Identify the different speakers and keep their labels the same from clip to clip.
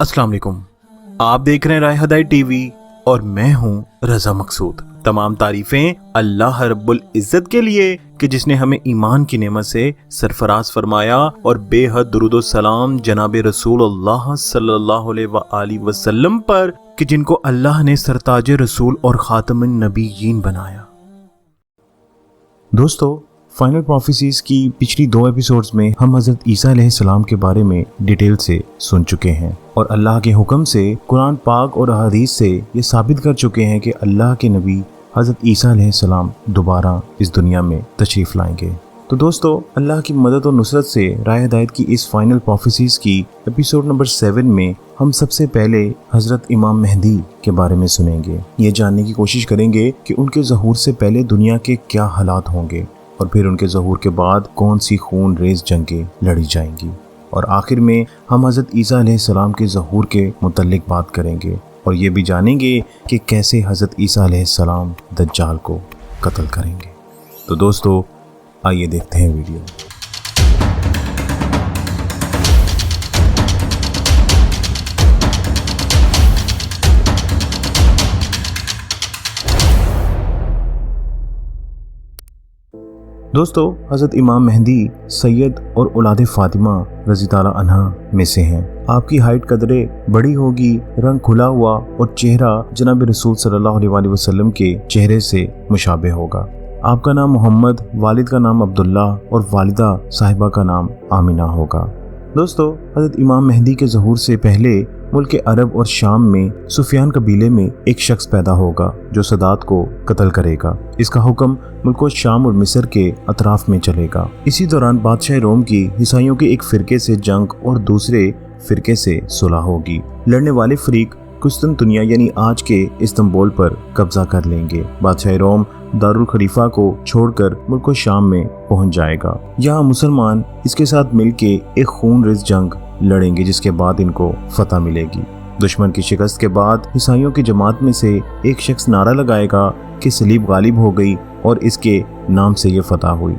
Speaker 1: अस्सलाम वालेकुम। आप देख रहे हैं राय हदायत टीवी और मैं हूं रजा मकसूद। तमाम तारीफें अल्लाह रब्बुल इज़्ज़त के लिए कि जिसने हमें ईमान की नेमत से सरफराज फरमाया और बेहद दुरूद व सलाम जनाब रसूलुल्लाह सल्लल्लाहु अलैहि वसल्लम पर कि जिनको अल्लाह ने सरताज रसूल और खातमुन नबीयीन बनाया। दोस्तों, फाइनल प्रोफेसीज की पिछली 2 एपिसोड्स में हम हज़रत ईसा अलैहिस्सलाम के बारे में डिटेल से सुन चुके हैं और अल्लाह के हुक्म से कुरान पाक और हदीस से ये साबित कर चुके हैं कि अल्लाह के नबी हज़रत ईसा अलैहिस्सलाम दोबारा इस दुनिया में तशरीफ़ लाएंगे। तो दोस्तों, अल्लाह की मदद और नुसरत से राय हदायत की इस फाइनल प्रोफेसीज की एपिसोड नंबर 7 में हम सबसे पहले हज़रत इमाम मेहदी के बारे में सुनेंगे। ये जानने की कोशिश करेंगे कि उनके ज़हूर से पहले दुनिया के क्या हालात होंगे और फिर उनके ज़हूर के बाद कौन सी खून रेज़ जंगें लड़ी जाएंगी, और आखिर में हम हज़रत ईसा अलैहिस्सलाम के ज़हूर के मुतल्लिक बात करेंगे और ये भी जानेंगे कि कैसे हज़रत ईसा अलैहिस्सलाम दज्जाल को कत्ल करेंगे। तो दोस्तों, आइए देखते हैं वीडियो। दोस्तों, हज़रत इमाम मेहदी सैयद और औलाद फ़ातिमा रज़ी ताला अन्हा में से हैं। आपकी हाइट कदरे बड़ी होगी, रंग खुला हुआ और चेहरा जनाब रसूल सल्लल्लाहु अलैहि वसल्लम के चेहरे से मुशाबे होगा। आपका नाम मोहम्मद, वालिद का नाम अब्दुल्ला और वालिदा साहिबा का नाम आमिना होगा। दोस्तों, हज़रत इमाम मेहदी के ज़हूर से पहले मुल्क अरब और शाम में सुफियान कबीले में एक शख्स पैदा होगा जो सदात को कत्ल करेगा। इसका हुक्म मुल्क शाम और मिस्र के अतराफ में चलेगा। इसी दौरान बादशाह रोम की ईसाइयों के एक फ़िरके से जंग और दूसरे फ़िरके से सुलह होगी। लड़ने वाले फरीक कुस्तुनतुनिया यानी आज के इस्तांबुल पर कब्जा कर लेंगे। बादशाह रोम दारुल खलीफा को छोड़कर मुल्क शाम में पहुंच जाएगा। यहाँ मुसलमान इसके साथ मिलके एक खून रेज़ जंग लड़ेंगे जिसके बाद इनको फतह मिलेगी। दुश्मन की शिकस्त के बाद ईसाइयों की जमात में से एक शख्स नारा लगाएगा कि सलीब गालिब हो गई और इसके नाम से ये फतह हुई।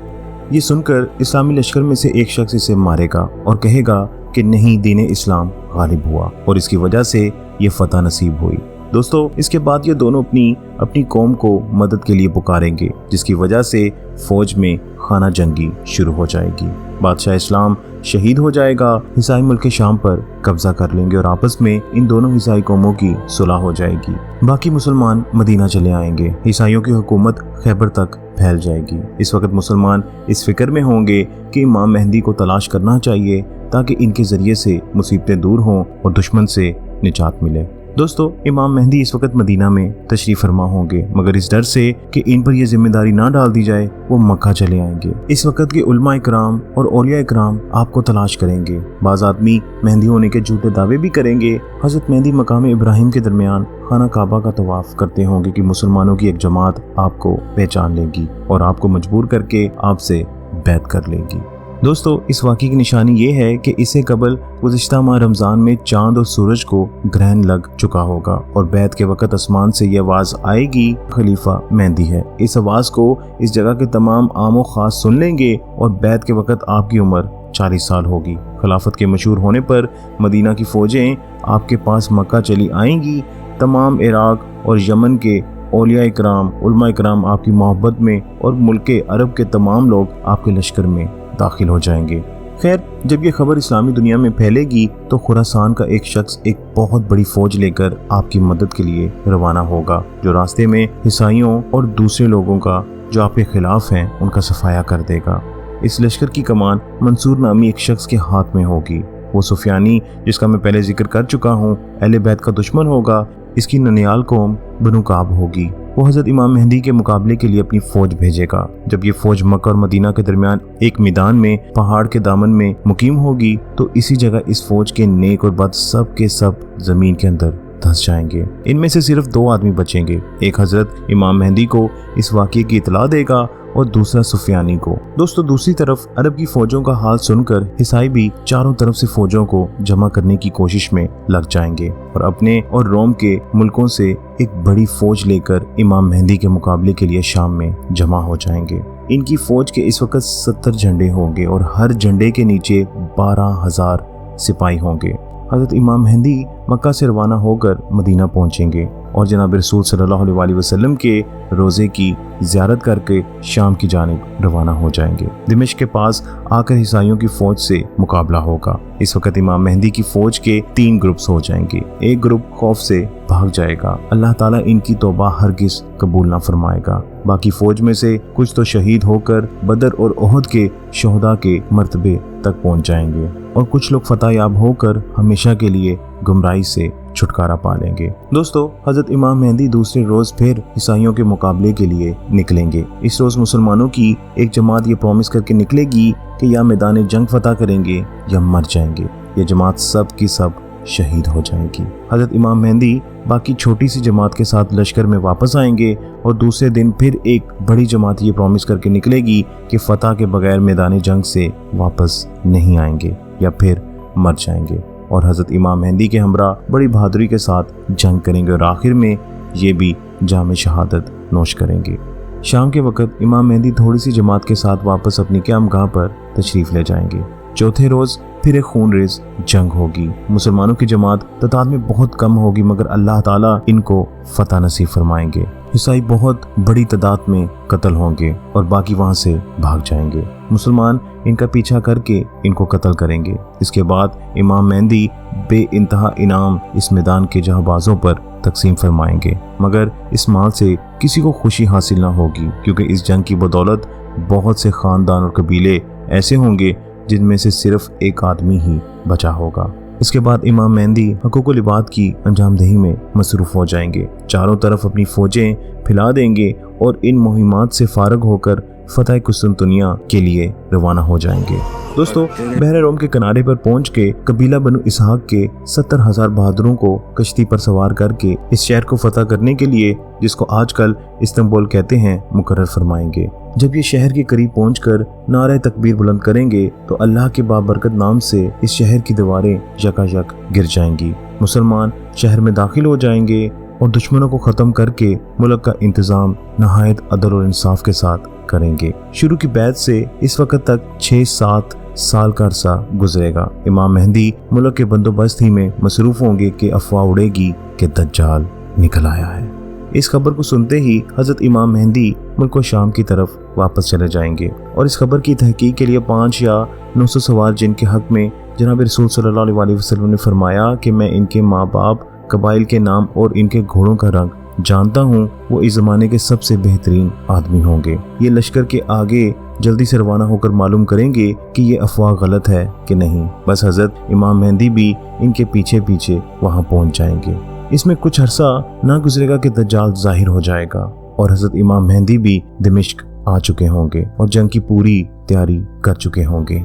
Speaker 1: ये सुनकर इस्लामी लश्कर में से एक शख्स इसे मारेगा और कहेगा कि नहीं, दीन इस्लाम गालिब हुआ और इसकी वजह से ये फतह नसीब हुई। दोस्तों, इसके बाद ये दोनों अपनी कौम को मदद के लिए पुकारेंगे जिसकी वजह से फौज में खाना जंगी शुरू हो जाएगी। बादशाह इस्लाम शहीद हो जाएगा। ईसाई मुल्क शाम पर कब्जा कर लेंगे और आपस में इन दोनों ईसाई कौमों की सुलह हो जाएगी। बाकी मुसलमान मदीना चले आएंगे। ईसाइयों की हुकूमत खैबर तक फैल जाएगी। इस वक्त मुसलमान इस फिक्र में होंगे कि इमाम मेहदी को तलाश करना चाहिए ताकि इनके जरिए से मुसीबतें दूर हों और दुश्मन से निजात मिले। दोस्तों, इमाम मेहदी इस वक्त मदीना में तशरीफ फरमा होंगे, मगर इस डर से कि इन पर यह जिम्मेदारी ना डाल दी जाए वो मक्का चले आएंगे। इस वक्त के उलमा इकराम और औलिया इकराम आपको तलाश करेंगे। बाज़ आदमी मेहंदी होने के झूठे दावे भी करेंगे। हज़रत मेहदी मकाम इब्राहिम के दरमियान खाना काबा का तवाफ करते होंगे कि मुसलमानों की एक जमात आपको पहचान लेगी और आपको मजबूर करके आपसे बैत कर लेगी। दोस्तों, इस वाक़ई की निशानी ये है कि इससे कबल गुज़िश्ता माह रमज़ान में चांद और सूरज को ग्रहण लग चुका होगा और बैत के वक़्त आसमान से ये आवाज़ आएगी, खलीफा मेहदी है। इस आवाज़ को इस जगह के तमाम आम व ख़ास सुन लेंगे और बैत के वक़्त आपकी उम्र 40 साल होगी। खिलाफत के मशहूर होने पर मदीना की फ़ौजें आपके पास मक्का चली आएंगी। तमाम इराक़ और यमन के औलिया इकराम, उलमा इकराम आपकी मोहब्बत में और मुल्क अरब के तमाम लोग आपके लश्कर में दाखिल हो जाएंगे। खैर, जब ये खबर इस्लामी दुनिया में फैलेगी तो खुरासान का एक शख्स एक बहुत बड़ी फौज लेकर आपकी मदद के लिए रवाना होगा जो रास्ते में ईसाइयों और दूसरे लोगों का जो आपके खिलाफ हैं उनका सफाया कर देगा। इस लश्कर की कमान मंसूर नामी एक शख्स के हाथ में होगी। वो सुफियानी, जिसका मैं पहले जिक्र कर चुका हूँ, अहले बैत का दुश्मन होगा। इसकी ननियाल कौम बनु काब होगी। वो हज़रत इमाम मेहदी के मुकाबले के लिए अपनी फ़ौज भेजेगा। जब ये फ़ौज मक्का और मदीना के दरमियान एक मैदान में पहाड़ के दामन में मुकीम होगी तो इसी जगह इस फ़ौज के नेक और बद सब के सब ज़मीन के अंदर धंस जाएंगे। इनमें से सिर्फ 2 आदमी बचेंगे। एक हज़रत इमाम मेहदी को इस वाक़ये की इतला देगा और दूसरा सुफियानी को। दोस्तों, दूसरी तरफ अरब की फ़ौजों का हाल सुनकर ईसाई भी चारों तरफ से फ़ौजों को जमा करने की कोशिश में लग जाएंगे और अपने और रोम के मुल्कों से एक बड़ी फ़ौज लेकर इमाम मेहदी के मुकाबले के लिए शाम में जमा हो जाएंगे। इनकी फ़ौज के इस वक्त 70 झंडे होंगे और हर झंडे के नीचे 12,000 सिपाही होंगे। हज़रत इमाम मेहदी मक्का से रवाना होकर मदीना पहुंचेंगे और जनाब रसूल सल्लल्लाहु अलैहि वसल्लम के रोज़े की ज़ियारत करके शाम की जानिब रवाना हो जाएंगे। दिमिश्क के पास आकर ईसाइयों की फ़ौज से मुकाबला होगा। इस वक्त इमाम मेहदी की फ़ौज के 3 ग्रुप्स हो जाएंगे। एक ग्रुप खौफ से भाग जाएगा, अल्लाह ताला इनकी तौबा हरगिज़ कबूल ना फरमाएगा। बाकी फ़ौज में से कुछ तो शहीद होकर बदर और ओहद के शहदा के मर्तबे तक पहुँच जाएंगे और कुछ लोग फतह याब होकर हमेशा के लिए गुमराही से छुटकारा पा लेंगे। दोस्तों, हजरत इमाम मेहदी दूसरे रोज फिर ईसाइयों के मुकाबले के लिए निकलेंगे। इस रोज मुसलमानों की एक जमात ये प्रॉमिस करके निकलेगी कि या मैदान जंग फतह करेंगे या मर जाएंगे। ये जमात सब की सब शहीद हो जाएगी। हजरत इमाम मेहदी बाकी छोटी सी जमात के साथ लश्कर में वापस आएंगे और दूसरे दिन फिर एक बड़ी जमात ये प्रॉमिस करके निकलेगी कि फतह के बगैर मैदान जंग से वापस नहीं आएंगे या फिर मर जाएंगे और हजरत इमाम मेहदी के हमरा बड़ी बहादुरी के साथ जंग करेंगे और आखिर में ये भी जाम शहादत नोश करेंगे। शाम के वक्त इमाम मेहदी थोड़ी सी जमात के साथ वापस अपनी क़यामगाह पर तशरीफ़ ले जाएंगे। चौथे रोज़ फिर एक खूनरेज़ जंग होगी। मुसलमानों की जमात तादाद में बहुत कम होगी मगर अल्लाह ताला इनको फतह नसीब फरमाएंगे। ईसाई बहुत बड़ी तादाद में कत्ल होंगे और बाकी वहाँ से भाग जाएंगे। मुसलमान इनका पीछा करके इनको कत्ल करेंगे। इसके बाद इमाम मेहदी बेइंतहा इनाम इस मैदान के जहाबाजों पर तकसीम फरमाएंगे मगर इस माल से किसी को खुशी हासिल ना होगी क्योंकि इस जंग की बदौलत बहुत से ख़ानदान और कबीले ऐसे होंगे जिनमें से सिर्फ एक आदमी ही बचा होगा। इसके बाद इमाम मेहदी हकूक़ुल इबाद की अंजामदही में मसरूफ़ हो जाएंगे। चारों तरफ अपनी फ़ौजें फैला देंगे और इन मुहिमात से फारग होकर फतह कुस्तुनतुनिया के लिए रवाना हो जाएंगे। दोस्तों, बहर रोम के किनारे पर पहुंच के कबीला बनु इसहाक के 70,000 बहादुरों को कश्ती पर सवार करके इस शहर को फतह करने के लिए, जिसको आजकल इस्तांबुल कहते हैं, मुकर्रर फरमाएंगे। जब ये शहर के करीब पहुंचकर नारे तकबीर बुलंद करेंगे तो अल्लाह के बाबरकत नाम से इस शहर की दीवारें यकायक गिर जाएंगी। मुसलमान शहर में दाखिल हो जाएंगे और दुश्मनों को ख़त्म करके मुल्क का इंतज़ाम नहायत अदल और इंसाफ के साथ करेंगे। शुरू की बैत से इस वक्त तक 6-7 साल का अरसा गुजरेगा। इमाम मेहदी मुल्क के बंदोबस्त ही में मसरूफ होंगे कि अफवाह उड़ेगी कि दज्जाल निकल आया है। इस खबर को सुनते ही हजरत इमाम मेहदी मुल्क शाम की तरफ वापस चले जाएंगे और इस खबर की तहकीक के लिए 5 या 900 सवार जिनके हक में जनाब रसूल सल्लल्लाहु अलैहि वसल्लम ने फरमाया कि मैं इनके माँ बाप, कबाइल के नाम और इनके घोड़ों का रंग जानता हूँ, वो इस ज़माने के सबसे बेहतरीन आदमी होंगे। ये लश्कर के आगे जल्दी से रवाना होकर मालूम करेंगे कि ये अफवाह गलत है कि नहीं। बस हजरत इमाम मेहदी भी इनके पीछे पीछे वहाँ पहुँच जाएंगे। इसमें कुछ अरसा ना गुजरेगा कि दज्जाल जाहिर हो जाएगा और हजरत इमाम मेहदी भी दिमिश्क आ चुके होंगे और जंग की पूरी तैयारी कर चुके होंगे।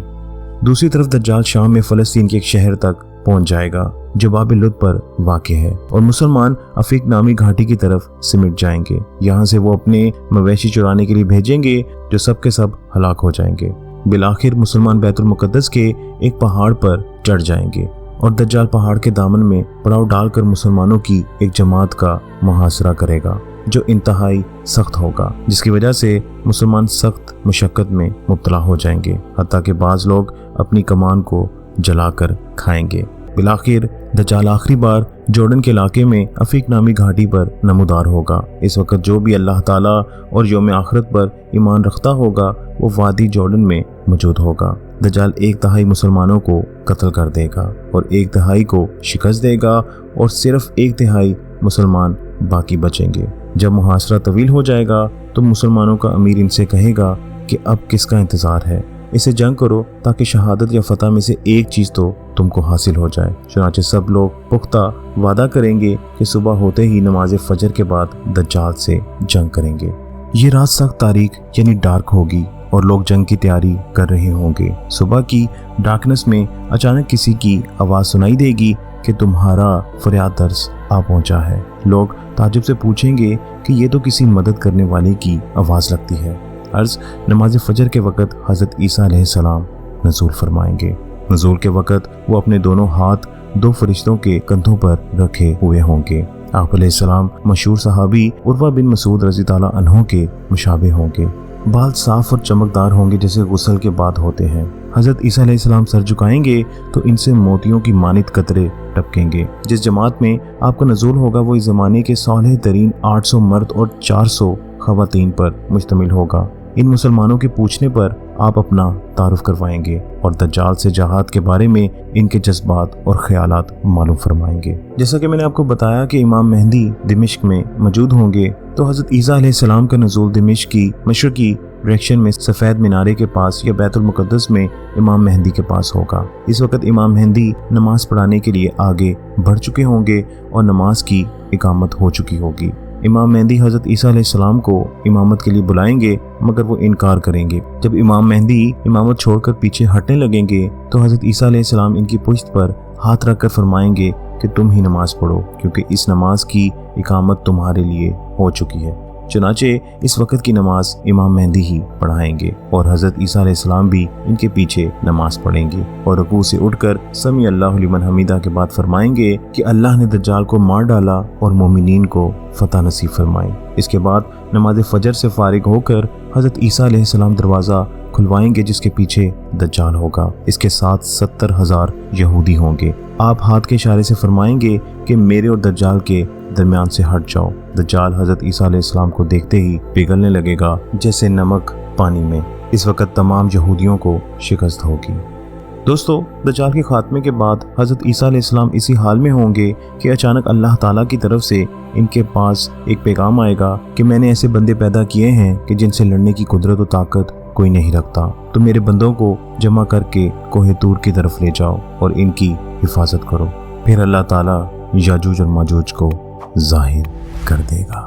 Speaker 1: दूसरी तरफ दज्जाल शाम में फ़लस्तीन के एक शहर तक पहुंच जाएगा जो बाब लुद पर वाक़ है और मुसलमान अफीक नामी घाटी की तरफ सिमट जाएंगे। यहाँ से वो अपने मवेशी चुराने के लिए भेजेंगे जो सब के सब हलाक हो जाएंगे। बिलाखिर मुसलमान बैतुल मुक़द्दस के एक पहाड़ पर चढ़ जाएंगे और दज्जाल पहाड़ के दामन में पड़ाव डालकर मुसलमानों की एक जमात का मुहासरा करेगा जो इंतहाई सख्त होगा, जिसकी वजह से मुसलमान सख्त मुशक्कत में मुब्तला हो जाएंगे, हत्ता कि बाज़ लोग अपनी कमान को जलाकर खाएंगे। बिलाखिर दज्जाल आखिरी बार जॉर्डन के इलाके में अफीक नामी घाटी पर नमूदार होगा। इस वक्त जो भी अल्लाह ताला और यौम आखिरत पर ईमान रखता होगा वो वादी जॉर्डन में मौजूद होगा। दज्जाल 1/3 मुसलमानों को कत्ल कर देगा और 1/3 को शिकस्त देगा और सिर्फ 1/3 मुसलमान बाकी बचेंगे। जब मुहासरा तवील हो जाएगा तो मुसलमानों का अमीर इनसे कहेगा कि अब किसका इंतज़ार है, इसे जंग करो ताकि शहादत या फतह में से एक चीज़ तो तुमको हासिल हो जाए। चुनांचे सब लोग पुख्ता वादा करेंगे कि सुबह होते ही नमाज फजर के बाद दज्जाल से जंग करेंगे। ये रात सख्त तारीख यानी डार्क होगी और लोग जंग की तैयारी कर रहे होंगे। सुबह की डार्कनेस में अचानक किसी की आवाज़ सुनाई देगी कि तुम्हारा फरियाद दर्स आ पहुंचा है। लोग ताज्जुब से पूछेंगे कि ये तो किसी मदद करने वाले की आवाज़ लगती है। अर्ज़ नमाज फजर के वक़्त हज़रत ईसा अलैहिस्सलाम नज़ूल फरमाएंगे। नज़ूल के वक़्त वो अपने दोनों हाथ 2 फरिश्तों के कंधों पर रखे हुए होंगे। आप अलैहिस्सलाम मशहूर सहाबी उर्वा बिन मसूद रज़ी ताला अन्हो के मुशाबे होंगे। बाल साफ और चमकदार होंगे जैसे गुस्ल के बाद होते हैं। हजरत ईसा अलैहिस्सलाम सर झुकाएंगे तो इनसे मोतियों की मानित कतरे टपकेंगे। जिस जमात में आपका नज़ूल होगा वो इस ज़माने के सालेह तरीन 800 मर्द और 400 ख़वातीन पर मुश्तमिल होगा। इन मुसलमानों के पूछने पर आप अपना तारुफ करवाएंगे और दज्जाल से जहाद के बारे में इनके जज्बात और ख्यालात मालूम फरमाएंगे। जैसा कि मैंने आपको बताया कि इमाम मेहदी दिमिश्क में मौजूद होंगे, तो हज़रत ईसा अलैहिस्सलाम का नज़ूल दिमिश्क की मशरकी डायरेक्शन में सफ़ेद मीनारे के पास या बैतुल मुक़द्दस में इमाम मेहदी के पास होगा। इस वक्त इमाम मेहदी नमाज पढ़ाने के लिए आगे बढ़ चुके होंगे और नमाज की इकामत हो चुकी होगी। इमाम मेहदी हज़रत ईसा अलैहिस्सलाम को इमामत के लिए बुलाएंगे, मगर वो इनकार करेंगे। जब इमाम मेहदी इमामत छोड़कर पीछे हटने लगेंगे तो हज़रत ईसा अलैहिस्सलाम इनकी पुश्त पर हाथ रखकर फरमाएंगे कि तुम ही नमाज पढ़ो, क्योंकि इस नमाज की इकामत तुम्हारे लिए हो चुकी है। चुनाचे इस वक्त की नमाज इमाम मेहदी ही पढ़ाएंगे और हज़रत ईसा अलैहिस्सलाम भी इनके पीछे नमाज पढ़ेंगे और रुकू से उठकर समी अल्लाहु लिमन हमीदा के बाद फरमाएंगे कि अल्लाह ने दज्जाल को मार डाला और मोमिनीन को फतह नसीब फरमाई। इसके बाद नमाज फजर से फारिग होकर हज़रत ईसा अलैहिस्सलाम दरवाज़ा खुलवाएंगे जिसके पीछे दज्जाल होगा। इसके साथ 70,000 यहूदी होंगे। आप हाथ के इशारे से फरमाएंगे कि मेरे और दज्जाल के दरमियान से हट जाओ। दज्जाल हज़रत ईसा अलैहिस्सलाम को देखते ही पिघलने लगेगा जैसे नमक पानी में। इस वक्त तमाम यहूदियों को शिकस्त होगी। दोस्तों, दज्जाल के खात्मे के बाद हज़रत ईसा अलैहिस्सलाम इसी हाल में होंगे कि अचानक अल्लाह ताला की तरफ से इनके पास एक पैगाम आएगा कि मैंने ऐसे बंदे पैदा किए हैं कि जिनसे लड़ने की कुदरत और ताकत कोई नहीं रखता, तो मेरे बंदों को जमा करके कोहे तूर की तरफ ले जाओ और इनकी हिफाजत करो। फिर अल्लाह ताला याजूज और माजूज को ज़ाहिर कर देगा।